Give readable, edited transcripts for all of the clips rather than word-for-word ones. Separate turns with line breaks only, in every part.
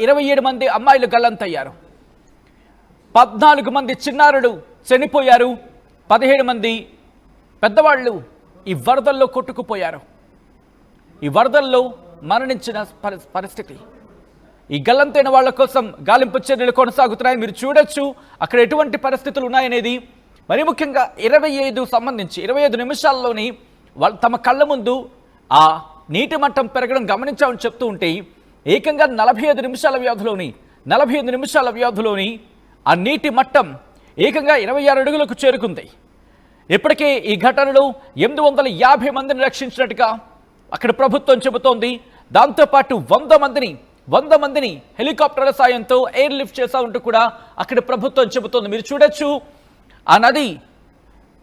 27 మంది అమ్మాయిలు గల్లంతయ్యారు. 14 మంది చిన్నారులు చనిపోయారు. 17 మంది పెద్దవాళ్ళు ఈ వరదల్లో కొట్టుకుపోయారు. ఈ వరదల్లో మరణించిన పరిస్థితి. ఈ గల్లంతైన వాళ్ళ కోసం గాలింపు చర్యలు కొనసాగుతున్నాయి. మీరు చూడొచ్చు అక్కడ ఎటువంటి పరిస్థితులు ఉన్నాయనేది. మరి ముఖ్యంగా 25 నిమిషాల్లోని వాళ్ళు తమ కళ్ళ ముందు ఆ నీటి మట్టం పెరగడం గమనించామని చెప్తూ ఉంటే ఏకంగా 45 నిమిషాల వ్యవధిలోని ఆ నీటి మట్టం ఏకంగా 26 అడుగులకు చేరుకుంది. ఇప్పటికే ఈ ఘటనలో 850 మందిని రక్షించినట్టుగా అక్కడ ప్రభుత్వం చెబుతోంది. దాంతోపాటు 100 మందిని హెలికాప్టర్ల సాయంతో ఎయిర్ లిఫ్ట్ చేశామంటూ కూడా అక్కడ ప్రభుత్వం చెబుతోంది. మీరు చూడొచ్చు ఆ నది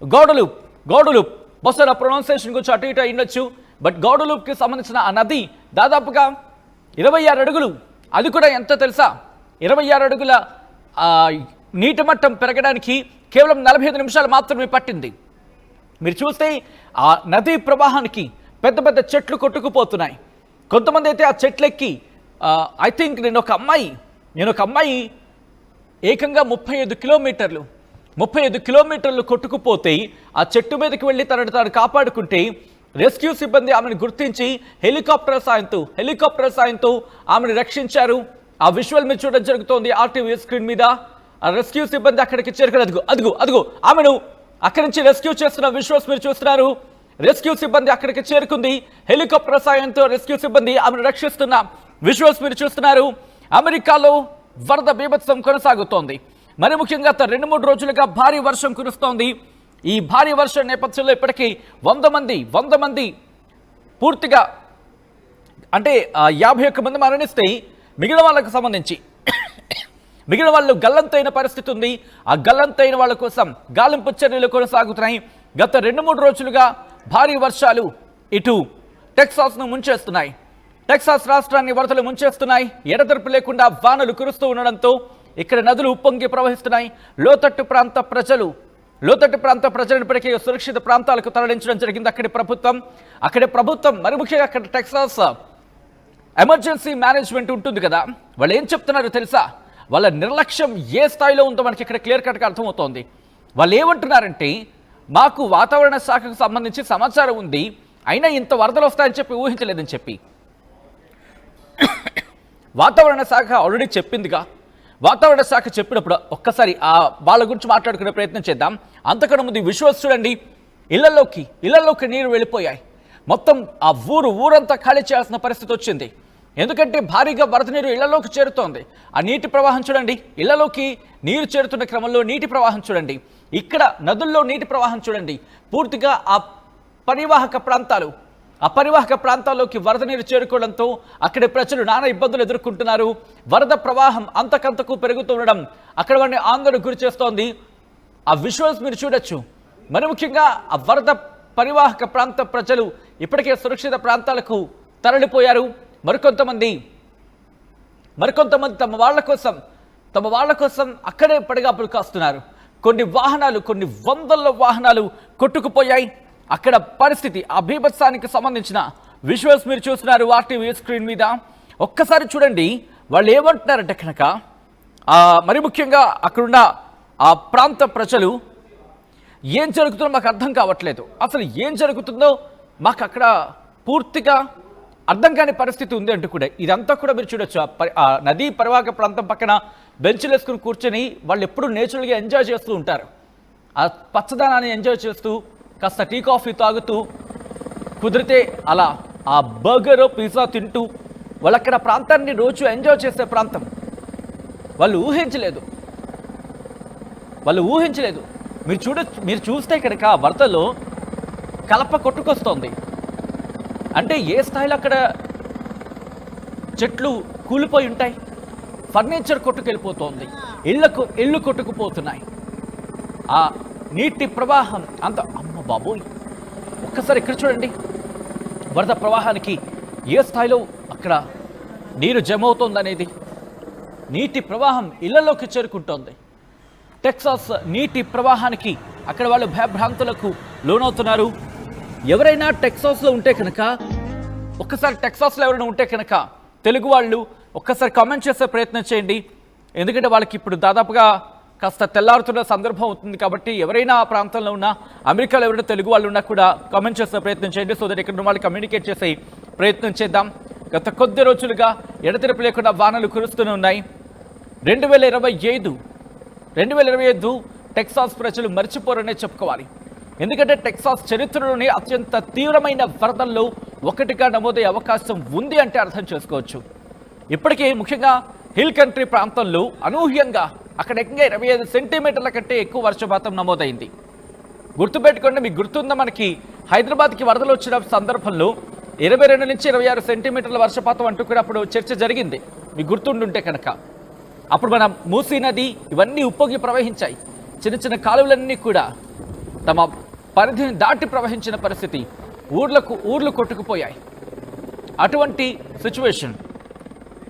గౌడలూప్ బహుశా ప్రొనౌన్సియేషన్ గురించి అటు ఇటు అయ్యొచ్చు. బట్ గౌడలూప్కి సంబంధించిన ఆ నది దాదాపుగా 26 అడుగులు. అది కూడా ఎంత తెలుసా, 26 అడుగుల నీటి మట్టం పెరగడానికి కేవలం 45 నిమిషాలు మాత్రమే పట్టింది. మీరు చూస్తే ఆ నదీ ప్రవాహానికి పెద్ద పెద్ద చెట్లు కొట్టుకుపోతున్నాయి. కొంతమంది అయితే ఆ చెట్లెక్కి ఐ థింక్ నేను ఒక అమ్మాయి ఏకంగా 35 కిలోమీటర్లు కొట్టుకుపోతే ఆ చెట్టు మీదకి వెళ్ళి తనను తాను కాపాడుకుంటే రెస్క్యూ సిబ్బంది ఆమెను గుర్తించి హెలికాప్టర్ సాయంతో ఆమెను రక్షించారు. ఆ విజువల్ మీరు చూడడం జరుగుతోంది ఆర్టీవీ స్క్రీన్ మీద. ఆ రెస్క్యూ సిబ్బంది అక్కడికి చేరుకుని అదుగు ఆమెను అక్కడి నుంచి రెస్క్యూ చేస్తున్న విజువల్స్ మీరు చూస్తున్నారు. రెస్క్యూ సిబ్బంది అక్కడికి చేరుకుంది. హెలికాప్టర్ సాయంతో రెస్క్యూ సిబ్బంది ఆమెను రక్షిస్తున్న విజువల్స్ మీరు చూస్తున్నారు. అమెరికాలో వరద బీభత్సం కొనసాగుతోంది. మరి ముఖ్యంగా 2-3 రోజులుగా భారీ వర్షం కురుస్తోంది. ఈ భారీ వర్షం నేపథ్యంలో ఇప్పటికీ 100 మంది పూర్తిగా అంటే 51 మంది మరణిస్తే మిగిలిన వాళ్ళకు సంబంధించి మిగిలిన వాళ్ళు గల్లంతైన పరిస్థితి ఉంది. ఆ గల్లంతైన వాళ్ళ కోసం గాలింపు చర్యలు కొనసాగుతున్నాయి. గత 2-3 రోజులుగా భారీ వర్షాలు ఇటు టెక్సాస్ను ముంచేస్తున్నాయి. టెక్సాస్ రాష్ట్రాన్ని వరదలు ముంచేస్తున్నాయి. ఎడతెరిపి లేకుండా వానలు కురుస్తూ ఉండడంతో ఇక్కడ నదులు ఉప్పొంగి ప్రవహిస్తున్నాయి. లోతట్టు ప్రాంత ప్రజలను ఇప్పటికీ సురక్షిత ప్రాంతాలకు తరలించడం జరిగింది అక్కడి ప్రభుత్వం. మరి ముఖ్యంగా అక్కడ టెక్సాస్ ఎమర్జెన్సీ మేనేజ్మెంట్ ఉంటుంది కదా, వాళ్ళు ఏం చెప్తున్నారో తెలుసా? వాళ్ళ నిర్లక్ష్యం ఏ స్థాయిలో ఉందో మనకి ఇక్కడ క్లియర్ కట్గా అర్థమవుతోంది. వాళ్ళు ఏమంటున్నారంటే, మాకు వాతావరణ శాఖకు సంబంధించి సమాచారం ఉంది, అయినా ఇంత వరదలు వస్తాయని చెప్పి ఊహించలేదని చెప్పి వాతావరణ శాఖ ఆల్రెడీ చెప్పిందిగా. వాతావరణ శాఖ చెప్పినప్పుడు ఒక్కసారి వాళ్ళ గురించి మాట్లాడుకునే ప్రయత్నం చేద్దాం. అంతకన్నా ముందు విజువల్స్ చూడండి. ఇళ్లలోకి నీరు వెళ్ళిపోయాయి. మొత్తం ఆ ఊరంతా ఖాళీ చేయాల్సిన పరిస్థితి వచ్చింది. ఎందుకంటే భారీగా వరద నీరు ఇళ్లలోకి చేరుతోంది. ఆ నీటి ప్రవాహం చూడండి. ఇళ్లలోకి నీరు చేరుతున్న క్రమంలో నీటి ప్రవాహం చూడండి. ఇక్కడ నదుల్లో నీటి ప్రవాహం చూడండి. పూర్తిగా ఆ పరివాహక ప్రాంతాల్లోకి వరద నీరు చేరుకోవడంతో అక్కడి ప్రజలు నానా ఇబ్బందులు ఎదుర్కొంటున్నారు. వరద ప్రవాహం అంతకంతకు పెరుగుతూ ఉండడం అక్కడ వారిని ఆందోళనకు గురి చేస్తోంది. ఆ విజువల్స్ మీరు చూడొచ్చు. మరి ముఖ్యంగా ఆ వరద పరివాహక ప్రాంత ప్రజలు ఇప్పటికే సురక్షిత ప్రాంతాలకు తరలిపోయారు. మరికొంతమంది తమ వాళ్ళ కోసం అక్కడే పడిగాపులు కాస్తున్నారు. కొన్ని వందల వాహనాలు కొట్టుకుపోయాయి. అక్కడ పరిస్థితి ఆ బీభత్సానికి సంబంధించిన విజువల్స్ మీరు చూస్తున్నారు ఆర్టీవీ స్క్రీన్ మీద. ఒక్కసారి చూడండి వాళ్ళు ఏమంటున్నారంటే కనుక మరి ముఖ్యంగా అక్కడున్న ఆ ప్రాంత ప్రజలు ఏం జరుగుతుందో మాకు అర్థం కావట్లేదు, అసలు ఏం జరుగుతుందో మాకు అక్కడ పూర్తిగా అర్థం కాని పరిస్థితి ఉంది అంటూ కూడా. ఇదంతా కూడా మీరు చూడొచ్చు. ఆ నదీ పరివాహక ప్రాంతం పక్కన బెంచ్లు వేసుకుని కూర్చొని వాళ్ళు ఎప్పుడూ నేచురల్గా ఎంజాయ్ చేస్తూ ఉంటారు. ఆ పచ్చదనాన్ని ఎంజాయ్ చేస్తూ కాస్త టీ కాఫీ తాగుతూ కుదిరితే అలా ఆ బర్గర్ పిజ్జా తింటూ వాళ్ళు అక్కడ ప్రాంతాన్ని రోజు ఎంజాయ్ చేసే ప్రాంతం. వాళ్ళు ఊహించలేదు. మీరు చూస్తే కనుక వరదలో కలప కొట్టుకొస్తోంది. అంటే ఏ స్థాయిలో అక్కడ చెట్లు కూలిపోయి ఉంటాయి, ఫర్నిచర్ కొట్టుకెళ్ళిపోతోంది, ఇళ్ళు కొట్టుకుపోతున్నాయి. ఆ నీటి ప్రవాహం అంత అమ్మ బాబోయ్. ఒక్కసారి ఇక్కడ చూడండి. వరద ప్రవాహానికి ఏ స్థాయిలో అక్కడ నీరు జమ అవుతోందనేది. నీటి ప్రవాహం ఇళ్లలోకి చేరుకుంటోంది. టెక్సాస్ నీటి ప్రవాహానికి అక్కడ వాళ్ళు భయభ్రాంతులకు లోనవుతున్నారు. ఎవరైనా టెక్సాస్లో ఉంటే కనుక, ఒక్కసారి టెక్సాస్లో ఎవరైనా ఉంటే కనుక తెలుగు వాళ్ళు ఒక్కసారి కామెంట్ చేసే ప్రయత్నం చేయండి. ఎందుకంటే వాళ్ళకి ఇప్పుడు దాదాపుగా కాస్త తెల్లారుతున్న సందర్భం అవుతుంది కాబట్టి ఎవరైనా ఆ ప్రాంతంలో ఉన్నా, అమెరికాలో ఎవరైనా తెలుగు వాళ్ళు ఉన్నా కూడా కామెంట్ చేసే ప్రయత్నం చేయండి. సో దట్ ఇక్కడ ఉన్న వాళ్ళు కమ్యూనికేట్ చేసే ప్రయత్నం చేద్దాం. గత కొద్ది రోజులుగా ఎడతెరపు లేకుండా వానలు కురుస్తూనే ఉన్నాయి. 2025 టెక్సాస్ ప్రజలు మర్చిపోరనే చెప్పుకోవాలి. ఎందుకంటే టెక్సాస్ చరిత్రలోని అత్యంత తీవ్రమైన వరదల్లో ఒకటిగా నమోదయ్యే అవకాశం ఉంది అంటే అర్థం చేసుకోవచ్చు. ఇప్పటికే ముఖ్యంగా హిల్ కంట్రీ ప్రాంతంలో అనూహ్యంగా అక్కడ ఏకంగా 25 సెంటీమీటర్ల కంటే ఎక్కువ వర్షపాతం నమోదైంది. గుర్తుపెట్టుకోండి, మీకు గుర్తుందా, మనకి హైదరాబాద్కి వరదలు వచ్చిన సందర్భంలో 22 నుంచి 26 సెంటీమీటర్ల వర్షపాతం అంటూ కూడా అప్పుడు చర్చ జరిగింది, మీకు గుర్తుండుంటే కనుక. అప్పుడు మన మూసీ నది ఇవన్నీ ఉప్పొంగి ప్రవహించాయి. చిన్న చిన్న కాలువలన్నీ కూడా తమ పరిధిని దాటి ప్రవహించిన పరిస్థితి, ఊర్లు కొట్టుకుపోయాయి. అటువంటి సిచ్యువేషన్,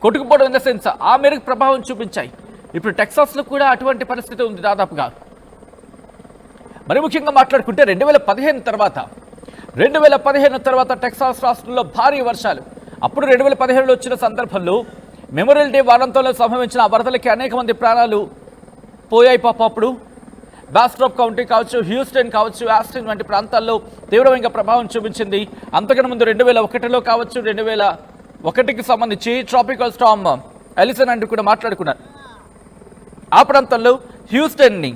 కొట్టుకుపోవడం ఇన్ ద సెన్స్ ఆ మేరకు ప్రభావం చూపించాయి. ఇప్పుడు టెక్సాస్లో కూడా అటువంటి పరిస్థితి ఉంది దాదాపుగా. మరి ముఖ్యంగా మాట్లాడుకుంటే 2015 తర్వాత టెక్సాస్ రాష్ట్రంలో భారీ వర్షాలు. అప్పుడు 2017లో వచ్చిన సందర్భంలో మెమోరియల్ డే వారాంతంలో సంభవించిన ఆ వరదలకి అనేక మంది ప్రాణాలు పోయాయి పాప. అప్పుడు బాస్ట్రాప్ కౌంటీ కావచ్చు, హ్యూస్టన్ కావచ్చు, ఆస్టిన్ వంటి ప్రాంతాల్లో తీవ్రమైన ప్రభావం చూపించింది. అంతకన్నా ముందు 2001లో కావచ్చు, 2001కి సంబంధించి ట్రాపికల్ స్టార్మ్ ఎలిసన్ అంటూ కూడా మాట్లాడుకున్నారు. ఆ ప్రాంతంలో హ్యూస్టన్ని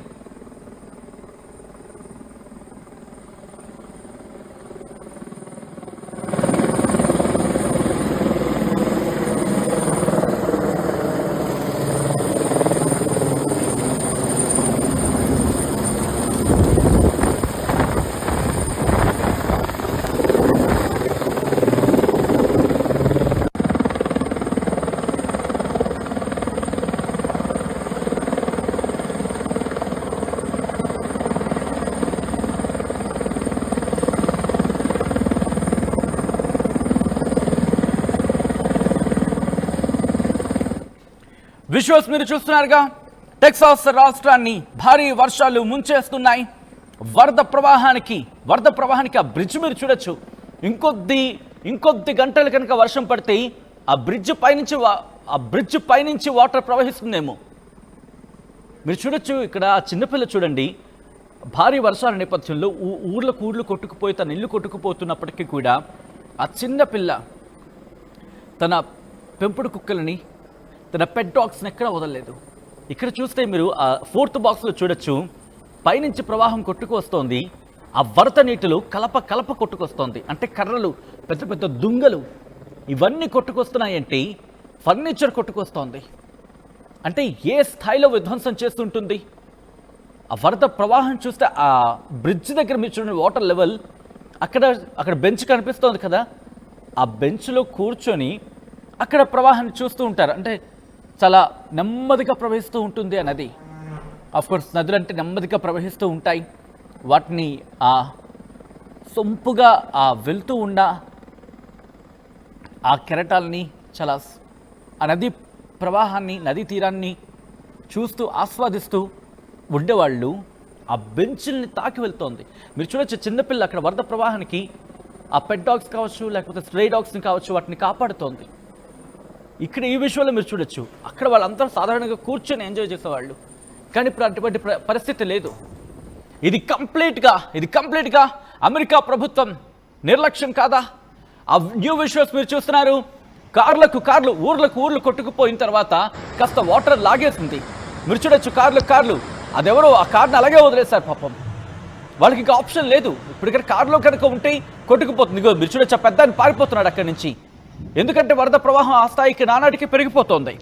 విజువల్స్ మీరు చూస్తున్నారుగా. టెక్సాస్ రాష్ట్రాన్ని భారీ వర్షాలు ముంచేస్తున్నాయి. వరద ప్రవాహానికి ఆ బ్రిడ్జ్ మీరు చూడొచ్చు. ఇంకొద్ది గంటలు కనుక వర్షం పడితే ఆ బ్రిడ్జ్ పైనుంచి వాటర్ ప్రవహిస్తుందేమో. మీరు చూడొచ్చు ఇక్కడ చిన్నపిల్ల చూడండి. భారీ వర్షాల నేపథ్యంలో ఊర్లు కొట్టుకుపోయి తన ఇల్లు కొట్టుకుపోతున్నప్పటికీ కూడా ఆ చిన్నపిల్ల తన పెంపుడు కుక్కలని, తన పెట్ డాగ్స్ని ఎక్కడ వదలలేదు. ఇక్కడ చూస్తే మీరు ఆ 4th బాక్స్లో చూడొచ్చు, పైనుంచి ప్రవాహం కొట్టుకు వస్తోంది. ఆ వరద నీటిలో కలప కొట్టుకొస్తోంది. అంటే కర్రలు, పెద్ద పెద్ద దుంగలు ఇవన్నీ కొట్టుకొస్తున్నాయంటే ఫర్నిచర్ కొట్టుకొస్తోంది. అంటే ఏ స్థాయిలో విధ్వంసం చేస్తుంటుంది. ఆ వరద ప్రవాహం చూస్తే ఆ బ్రిడ్జ్ దగ్గర మీరు చూడండి, వాటర్ లెవెల్ అక్కడ బెంచ్ కనిపిస్తోంది కదా, ఆ బెంచ్లో కూర్చొని అక్కడ ప్రవాహాన్ని చూస్తూ ఉంటారు. అంటే చాలా నెమ్మదిగా ప్రవహిస్తూ ఉంటుంది ఆ నది. ఆఫ్కోర్స్ నదులు అంటే నెమ్మదిగా ప్రవహిస్తూ ఉంటాయి. వాటిని ఆ సొంపుగా వెళ్తూ ఉన్న ఆ కెరటాలని చాలా ఆ నది ప్రవాహాన్ని, నదీ తీరాన్ని చూస్తూ ఆస్వాదిస్తూ ఉండేవాళ్ళు ఆ బెంచుల్ని తాకి వెళ్తోంది. మీరు చూడొచ్చు, చిన్నపిల్ల అక్కడ వరద ప్రవాహానికి ఆ పెట్ డాగ్స్ కావచ్చు, లేకపోతే స్ట్రే డాగ్స్ని కావచ్చు, వాటిని కాపాడుతోంది. ఇక్కడ ఈ విషయంలో మీరు చూడొచ్చు, అక్కడ వాళ్ళందరూ సాధారణంగా కూర్చొని ఎంజాయ్ చేసేవాళ్ళు. కానీ ఇప్పుడు అటువంటి పరిస్థితి లేదు. ఇది కంప్లీట్గా అమెరికా ప్రభుత్వం నిర్లక్ష్యం కాదా? ఆ న్యూ విజువల్స్ మీరు చూస్తున్నారు. కార్లు ఊర్లు కొట్టుకుపోయిన తర్వాత కాస్త వాటర్ లాగేసింది. మీరు చూడొచ్చు, కార్లు అదెవరో ఆ కార్ని అలాగే వదిలేశారు పాపం. వాళ్ళకి ఇంకా ఆప్షన్ లేదు. ఇప్పుడు ఇక్కడ కారులో కనుక ఉంటే కొట్టుకుపోతుంది. మీరు చూడొచ్చు, పెద్దాన్ని పారిపోతున్నాడు అక్కడి నుంచి. ఎందుకంటే వరద ప్రవాహం ఆ స్థాయికి నానాటికి పెరిగిపోతోంది.